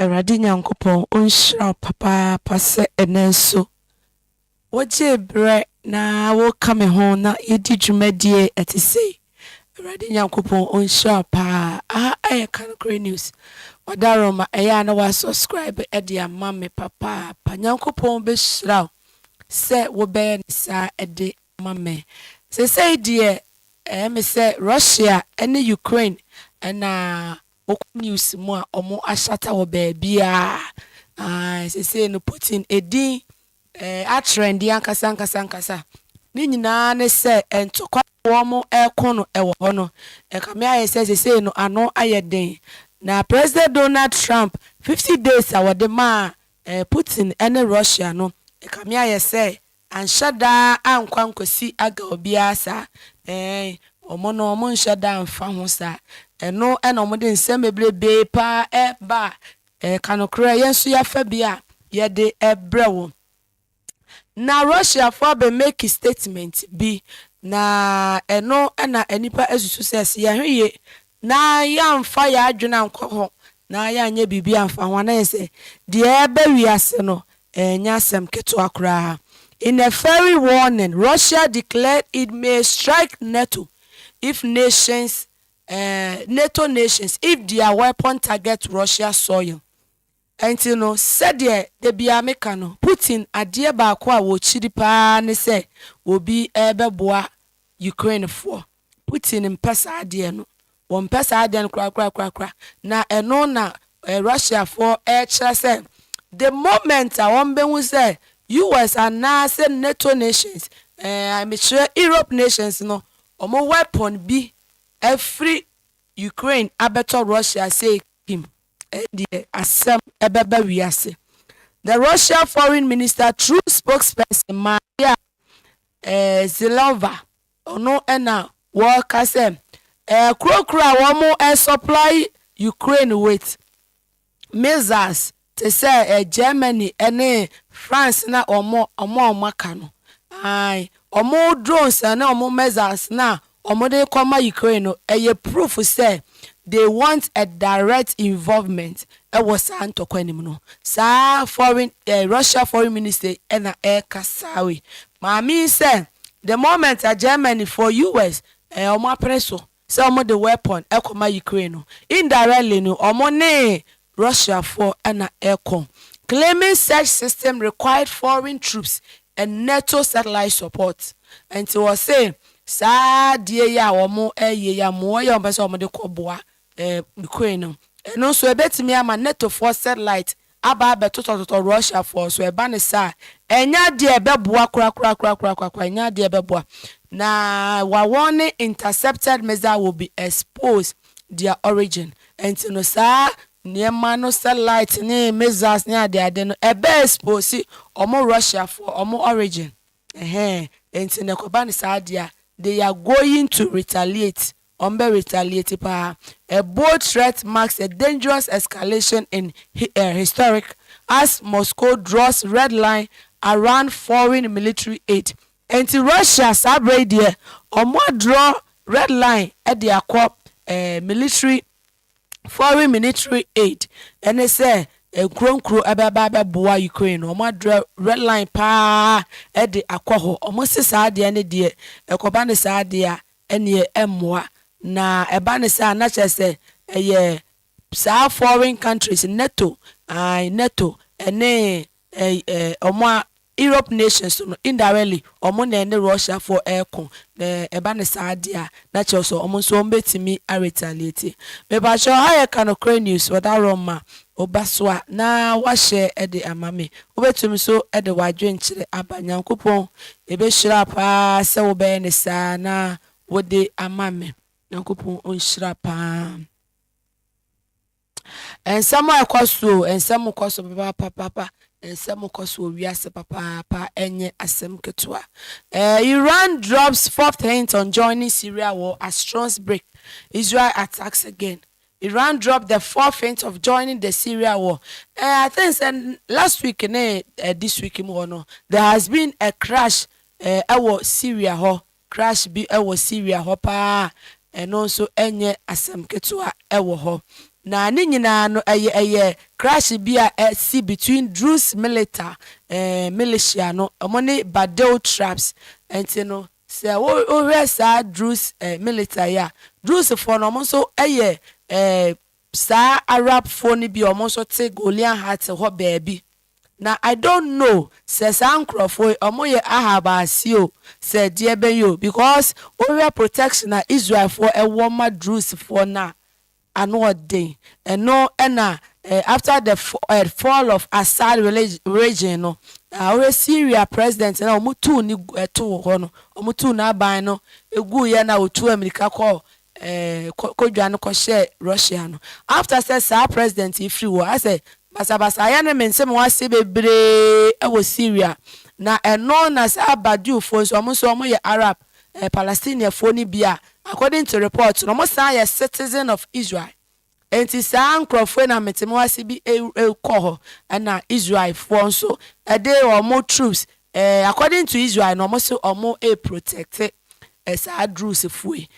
Awurade Nyankopɔn onhyira papa pase enenso. Woje bre na wo kame ho na yedi dwumadie etise. Awurade Nyankopɔn onhyira pa. Kanokore news. Wadaroma eya na wa subscribe edi ama me papa. Pa Nyankopɔn be hyira se wo be sa edi ama me. Se die me se Russia ene Ukraine na news mo a omo ashata wo baabia say no Putin edin atrendi ankasa ni nyina ne se entokwa wo mo ekono ewo ho no kame aye say no ano ayeden na President Donald Trump 50 days awode ma Putin ene Russia no kame aye say anshada ankwankwasi aga obia sa omo no omo nshada mfa ho sa eno ena omo de nsem bebrebe pa ba kanokra yenso ya fa bia ye de ebrewo na Russia for be make statement bi na eno ena enipa asusu ses ya hweye na ya mfa ya adwena nkọ ho na ya anya bibi amfa ho na yese de ebe wiase no enya sem keto akra. In a very warning, Russia declared it may strike NATO if NATO nations, if their weapon target Russia soil. And you know, said the Biamekano, Putin a dear bakwa wo chiri pa ne say will be boa Ukraine for. Putin in pesa adiano. One pesa adian cra. Na eno na Russia for say the moment I won't be say US and NASA NATO nations, I'm sure Europe nations no omo weapon be every Ukraine abeto Russia say him the asem ebeba wiase. The Russia foreign minister true spokesperson Maria Zilova ono ena worker say krokra womo supply Ukraine with missiles to say Germany ene France na omo maka no omo drones na omo missiles na omo de koma Ukraine no proof say they want a direct involvement was antokwanim no sa foreign Russia foreign minister na kasawe mami say the moment a Germany for US omo preso say omo the weapon koma Ukraine no indirectly no omo ne Russia for an aircom, claiming such system required foreign troops and NATO satellite support. And to was say, sa dear ya womo ya more ya beso mo de koboa Ukraine. And also a bet me ama NATO for satellite aba beto Russia for so e ban sa enya de beboa kra enya de beboa na wa warning intercepted missile will be exposed their origin. And to no sa Niema no satellite ni missiles ni ade no ebe expose omo Russia for omo origin enti ne koba ni sadia they are going to retaliate retaliate pa. A bold threat marks a dangerous escalation in historic as Moscow draws red line around foreign military aid. Enti Russia sabre there omo draw red line at their corp military foreign military aid and they say a grown crew ababa boa Ukraine or madra red line pa at the aquaho almost sad the end dear a cobana sadia any emwa na a banisa natural say a year sa foreign countries NATO NATO and a Europe nations indirectly omo na Russia for aircon the ebane sadia natural so omo so betimi a retaliate me ba sure higher kanokore news wadaroma obaswa na wa share e de amame obetumi so e de wadwen kire abanyankopon ebe hira pa se wo be ne sa na wo de amame nyankopon on hira pa and some kwaso and some kwaso papa and some kwaso wiase papa enye asem ketwa. Iran drops fourth hint on joining Syria war as drones break. Israel attacks again. Iran dropped the fourth hint of joining the Syria war. I think last week this week there has been a crash Syria ho crash be Syria ho pa and also enye asem ketwa ho na ne nyinaa no ɛyɛ crash bi a see between Druze militia no ɔmo ne Badil traps nti no sɛ wohwɛ saa Druze military a Druze foɔ no ɔmo nso ɛyɛ saa Arab foɔ no bi ɔmo nso te Golian Heart hɔ baabi. na I don't know sɛ saa nkurɔfoɔ ɔmo yɛ ahabasi o sɛ deɛ bɛyɛ o because wohwɛ protection a Israelfoɔ ɛwɔ ma Druzefoɔ na ano ɔden ɛno ɛna after the fall of Assad region no wohwɛ Syria president na ɔmo tuu ne ɛto hɔ no ɔmo tuu n'aban no egu yɛ na otu America kɔ kodwa no kɔhyɛ Russia no after sɛ saa president ifiri wɔ asɛ basabasa ya ne mensem wase bebree ɛwɔ Syria na ɛno na saa Badufo so ɔmo yɛ Arab Palestinianfoɔ ni bia according to report no ɔmo san yɛ citizen of Israel enti saa nkurɔfoɔ na metem wase bi kɔ hɔ ɛna Israelfoɔ nso ɛde ɔmo troops according to Israel no ɔmo so ɔmo protect saa Druzefoɔ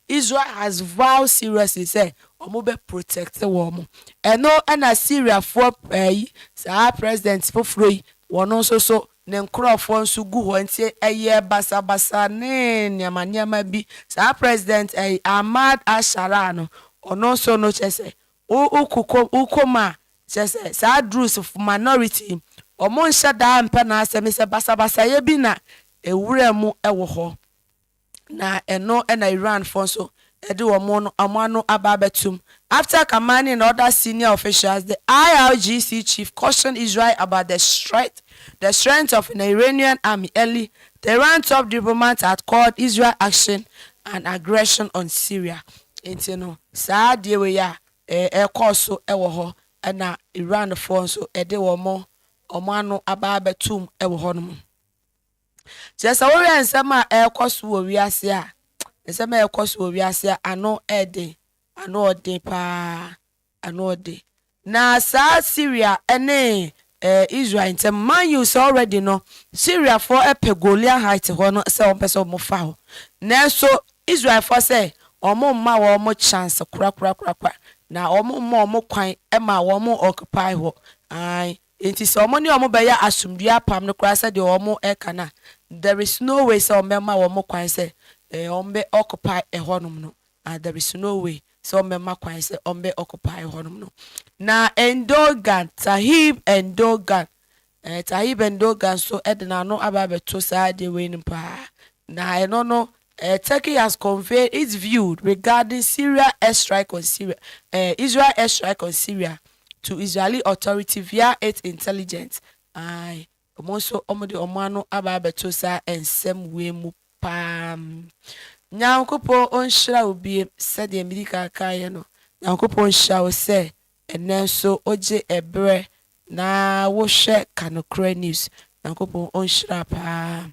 Israel has vowed seriously say ɔmo bɛ protect wɔn ɛno ɛna Syriafoɔ saa president foforɔ yi wɔn nso so ne nkurɔfoɔ nso gu hɔ nti ɛyɛ basabasa ne nneɛma bi saa president Ahmad al-Shara no ɔno nso no kyɛ sɛ ukoma kyɛ sɛ saa Druze minority ɔmo nhyɛ daa mpɛ na asɛm sɛ basabasa yɛ bi na ewura mu ɛwɔ hɔ na ɛno ɛna Iran fo nso ɛde wɔn ano aba abetum after commanding other senior officials. The IRGC chief cautioned Israel about the strength of an Iranian army. Early, the Iran top diplomat had called Israel action and aggression on Syria. Nti no saa deɛ wei a ɛkɔ so ɛwɔ hɔ ɛna Iran fo nso ɛde wɔn ano aba abetum ɛwɔ hɔ no mu. Just a worry and some ɛkɔ so wɔ wiase a nsɛm a ɛkɔ so wɔ wiase a ano ɛde paa ano ɔde na saa Syria ɛne Israel ntɛm man you already no Syria for ɛpɛ Golian Height hɔ no sɛ ɔmpɛ sɛ ɔmo fa hɔ nanso Israel for sɛ ɔmo mma wɔn chance kura na ɔmo mma ɔmo kwan ɛma wɔn occupy hɔ nti sɛ ɔmo ne ɔmo bɛyɛ asomdua apam no kura sɛ deɛ ɔmo ɛka na there is no way sɛ ɔmo ma wɔn kwan sɛ ɔmo bɛ occupy ɛhɔ nom no there is no way sɛ ɔmo ma kwan sɛ ɔmo bɛ occupy ɛhɔ nom no na Tahib Endogan so ɛde n'ano aba abɛto saa de wei no paa na ɛno no Turkey has conveyed its view regarding Israel airstrike on Syria to Israeli authority via its intelligence. Omonso omode omano aba beto sa ensem we mu pam. Nyankopon onhyira obi said the medical kaye no. Nyankopon hyira wo se enenso oje ebre na wo hwe kanokra news. Nyankopon onhyira pa.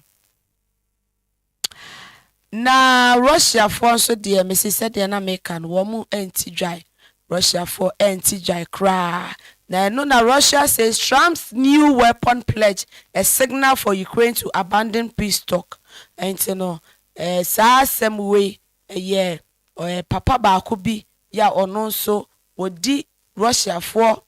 Na Russia for so dear Mrs. said the American woman anti-dry. Russia for anti-dry cry. Now, Russia says Trump's new weapon pledge a signal for Ukraine to abandon peace talk. And same way, Papa Bakubi, ya ono so wodi Russia for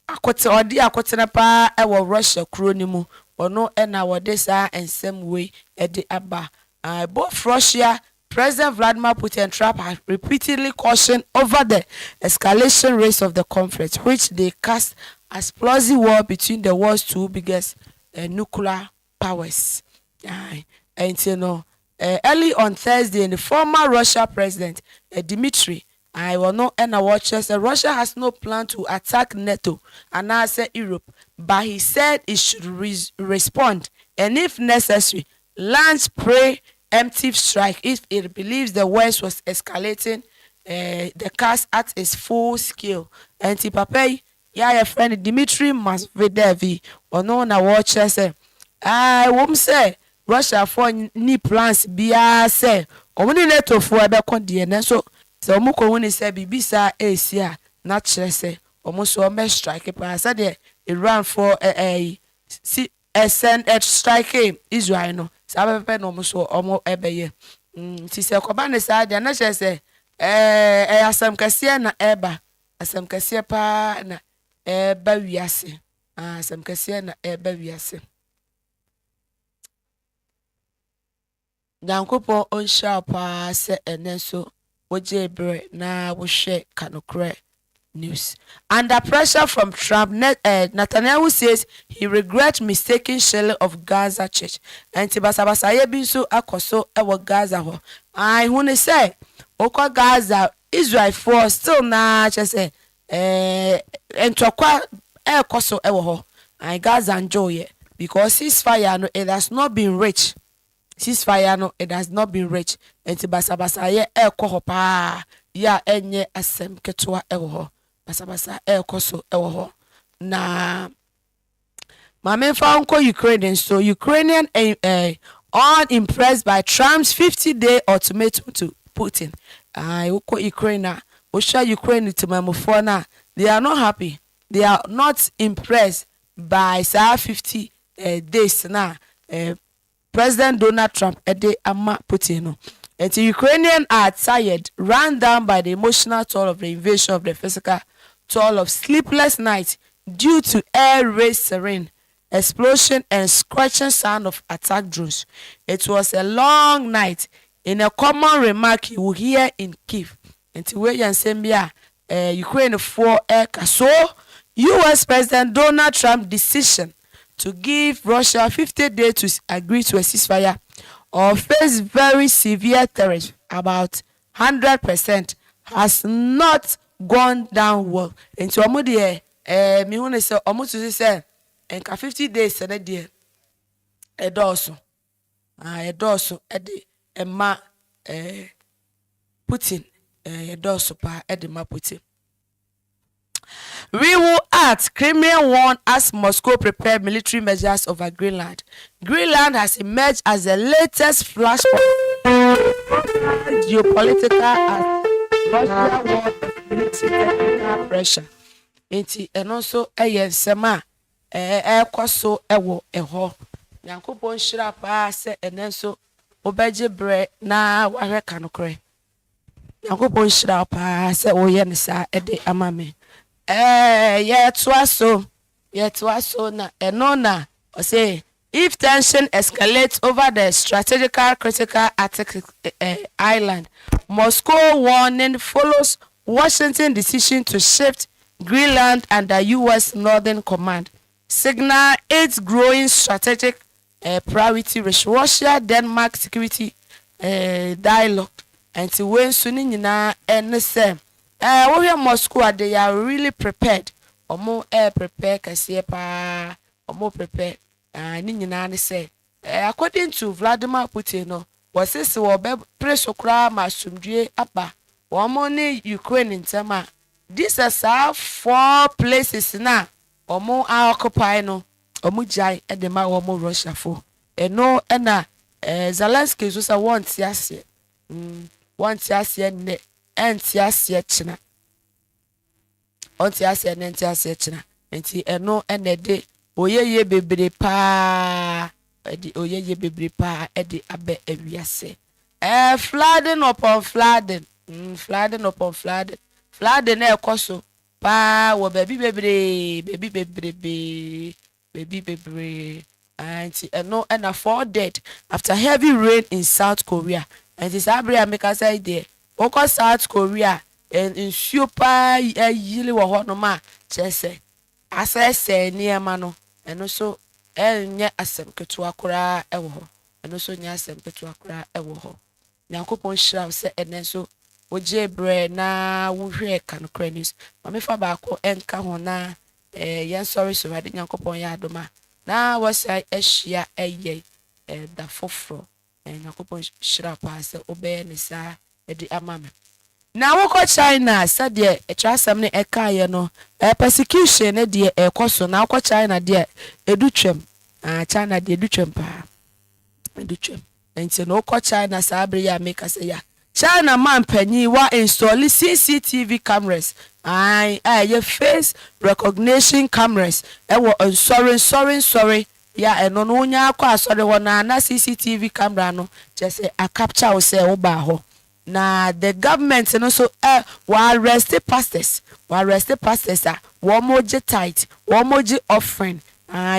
akotena pa ewo Russia kronimu ono ena wode saa and same way edi aba. Both Russia, President Vladimir Putin and Trump have repeatedly cautioned over the escalation rates of the conflict, which they cast as plausible war between the world's two biggest nuclear powers. Early on Thursday, the former Russia president Dmitry I will not end a watches. Russia has no plan to attack NATO and I said Europe, but he said it should respond and if necessary launch preemptive strike if it believes the West was escalating the cast at its full scale. And Tipapay, your friend Dmitry Medvedev, or no na watcher say, I won't say Russia for ni plans be say, only NATO for a condition. So Muko when he said Bibisa Asia, not say, almost so strike. I said Iran for a send a strike Israel no. Sabe no so omo ebeye ti se ko ba ne sa dia na che se asɛm kɛseɛ na ɛba asɛm kɛseɛ paa na ɛba wiase asɛm kɛseɛ na ɛba wiase nyankopɔn ɔnhyira wo paa sɛ ɛnɛ nso wogye berɛ na wohwɛ Kanokorɛ News. Under pressure from Trump, Netanyahu says he regrets mistaking shelling of Gaza church. And Tibasabasaya binso akoso ewo Gaza ho. I hune say, oko Gaza, Israel for still na say, entokwa koso ewo ho. I Gaza enjoy it because ceasefire no, it has not been reached. Ceasefire no, it has not been reached. And Tibasabasaya koho pa ya enye asem ketua ewo ho. Basabasa koso ewo ho na mame fa unko Ukraine so Ukrainian unimpressed by Trump's 50-day ultimatum to Putin. Uko Ukraine osha Ukraine to mamofo na they are not happy, they are not impressed by 50 days na President Donald Trump ede ama Putin no. And the Ukrainians are tired, run down by the emotional toll of the invasion, of the physical toll of sleepless nights due to air raid siren, explosion and scratching sound of attack drones. It was a long night. In a common remark you will hear in Kyiv. And to where you say Ukraine for air so US President Donald Trump's decision to give Russia 50 days to agree to a ceasefire or face very severe threats about 100% has not gone down well. Into omo de me hu say omo to say enka 50 days na de edoso edoso de ema Putin edoso pa de ma Putin. We will act. Kremlin warned as Moscow prepared military measures over Greenland. Greenland has emerged as the latest flashpoint geopolitical as Russia war military technical pressure. Enti enoso nsema ekoso ewo eho. Nyankopon hyira pa se enenso obeje bre na wahwe Kanokorɛ. Nyankopon hyira pa se oye ne sa ede amame. Yet was so na enona or say if tension escalates over the strategical critical Arctic island, Moscow warning follows Washington decision to shift Greenland under US Northern Command, signal its growing strategic priority with Russia Denmark security dialogue and to when soon na NSM. We hear Moscow, they are really prepared. Omo prepare kasiye pa. Omo prepare. Ni nyina say. According to Vladimir Putin, no, was this be preso kra masumdue aba. Omo ni Ukraine ntema. These are 4 places na. Omo occupy no. Omo jai edema omo Russia for. No na Zelensky so say want yase. Want yase ne. Entiasie china ontiasie ne entiasie china enti eno enede oyeye bebre pa edi oyeye bebre pa edi abe awiase flooding upon flooding flooding upon flooding flooding na ekoso pa wo baby bebre enti eno na 4 dead after heavy rain in South Korea. And this abre make us say there Oko South Korea in super yili wo ho no ma chese asese niema no eno so enye asem ketua kora ewo ho eno so nya asem ketua kora ewo ho Nyankopon hyira se enen so oje bre na wo hwe Kanokorɛ News ma me fa ba ko enka ho na yen sorry so rade Nyankopon ya adoma na wasa ehia eye da foforo Nyankopon hyira pa se obe ne sa edi amame. Na woko China said de etrasam ne ekaye no persecution ne de ekoso na woko China de edutwem China de edutwem pa edutwem enti no woko China sabre ya make say ya China man panyi wa install CCTV cameras your face recognition cameras wo sorry ya eno no nya akwa asore wo na CCTV camera no je say a capture wo say wo ba ho na the government no so wa arrest pastors a wo mo je tithe wo mo je offering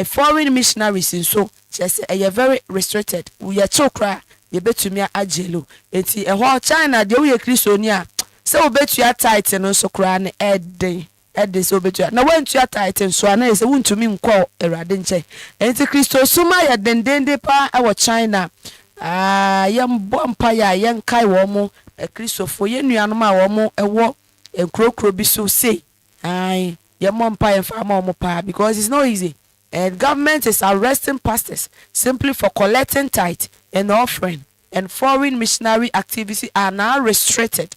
foreign missionaries nso just very restricted we are chokra ye betumi agelo enti ho China de wo ye Kristoni a se wo betua tithe no so kra ne eden so betua na wantua tithe nso ana se wuntumi nkọ Awurade nche enti Kristo suma ya dendende pa e wo China yam bompa ya yen kai wo mo Kristofo ye nuanom a wo mo ewo enkrokro bi so say yam bompa yen fa ma mo pa because it's not easy. And government is arresting pastors simply for collecting tithe and offering, and foreign missionary activity are now restricted.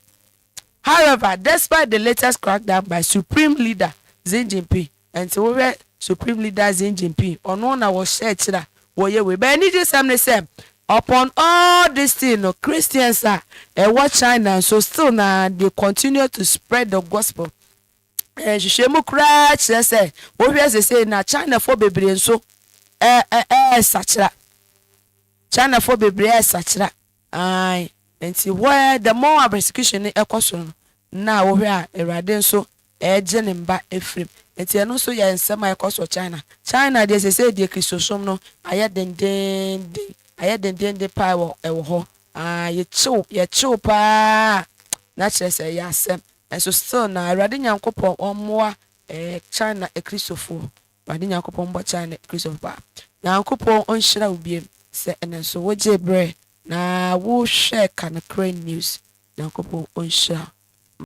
However, despite the latest crackdown by Supreme Leader Xi Jinping, and so we Supreme Leader Xi Jinping, on one our church that we but any just say upon all this thing, Christians are watch China, so still now they continue to spread the gospel. Shishemu kura kyerɛ sɛ wohwɛ sɛ na China for bebree nso sakyera China for bebree sakyera nti where the more persecution ɛkɔ so no na wohwɛ a Awurade nso ɛgye ne mba efrim nti ɛno nso yɛ nsɛm a ɛkɔ so China deɛ sɛ deɛ Kristosom no ayɛ dendenden paa ɛwɔ hɔ yɛkyew paa na kyerɛ sɛ yɛ asɛm. And so still na Awurade Nyankopɔn ɔmmoa China Kristofo Awurade Nyankopɔn mbɔ China Kristofo ba Nyankopɔn ɔnhyira wo biem sɛ ɛno nso wogye brɛ na wo hwɛ Kanakra news Nyankopɔn ɔnhyira